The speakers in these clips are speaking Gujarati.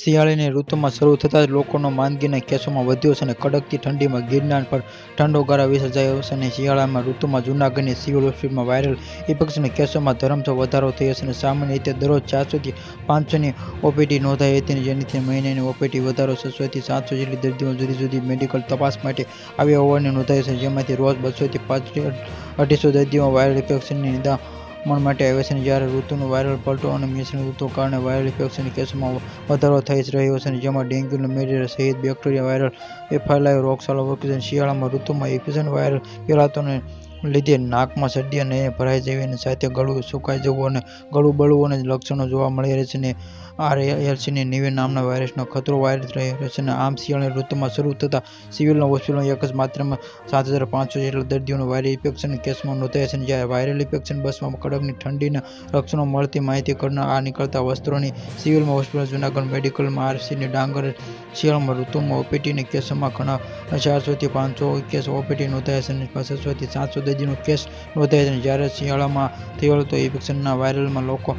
શિયાળાની ઋતુમાં શરૂ થતાં જ લોકોનો માંદગીના કેસોમાં વધ્યો છે અને કડકતી ઠંડીમાં ગિરનાર પર ઠંડો ગારો વિસર્જાયો છે અને શિયાળામાં ઋતુમાં જૂનાગઢની સિવિલ હોસ્પિટલમાં વાયરલ ઇન્ફેક્શનના કેસોમાં ધરમસર વધારો થયો છે અને સામાન્ય રીતે દરરોજ 400 થી 500ની ઓપીડી નોંધાઈ હતી, જેનાથી મહિનાની ઓપીડી વધારો 600 થી 700 જેટલી દર્દીઓ જુદી જુદી મેડિકલ તપાસ માટે આવ્યા હોવાનું નોંધાયું છે, જેમાંથી રોજ 200 થી 250 દર્દીઓ વાયરલ ઇન્ફેક્શનની નિદામણ માટે આવે છે. જ્યારે ઋતુનો વાયરલ પલટો અને મિશ્ર ઋતુના કારણે વાયરલ ઇન્ફેક્શનના કેસોમાં વધારો થઈ રહ્યો છે, જેમાં ડેન્ગ્યુ, મેલેરિયા સહિત બેક્ટેરિયા વાયરલ ફેલાયેલો રોગચાળો વકરે છે. શિયાળામાં ઋતુમાં ઇન્ફેક્શન વાયરલ ફેલાવાને લીધે નાકમાં શરદી અને ભરાઈ જવાની સાથે ગળું સુકાઈ જવું અને ગળું બળવું અને લક્ષણો જોવા મળે છે. RLC-9 નામના વાયરસનો ખતરો વાયરલ રહ્યો છે. આમ શિયાળાની ઋતુમાં શરૂ થતાં સિવિલ હોસ્પિટલમાં એક જ માત્રામાં 7500 જેટલા દર્દીઓને વાયરલ ઇન્ફેક્શનના કેસમાં નોંધાયા છે. જ્યારે વાયરલ ઇન્ફેક્શન બસમાં કડકની ઠંડીના લક્ષણો મળતી માહિતી કરનાર નીકળતા વસ્ત્રોની સિવિલ હોસ્પિટલ જૂનાગઢ મેડિકલમાં RC ડાંગરે શિયાળામાં ઋતુમાં ઓપીડીના કેસોમાં ઘણા 400 થી 500 કેસ ઓપીડી નોંધાયા છે અને 600 થી 700 દર્દીઓનો કેસ નોંધાયા છે. જ્યારે શિયાળામાં થયેલા ઇન્ફેક્શનના વાયરલમાં લોકો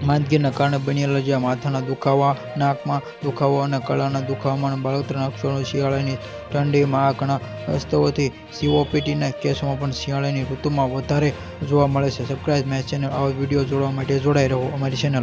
માંદગીના કારણે બનેલા જ્યાં માથાના દુખાવા, નાકમાં દુખાવો અને ગળાના દુખાવામાં બાળોતરાના લક્ષણો શિયાળાની ઠંડીમાં આ ઘણા વાસ્તવોથી COPDના કેસોમાં પણ શિયાળાની ઋતુમાં વધારે જોવા મળે છે. Subscribe my channel. આવા વિડીયો જોવા માટે જોડાઈ રહો અમારી ચેનલ.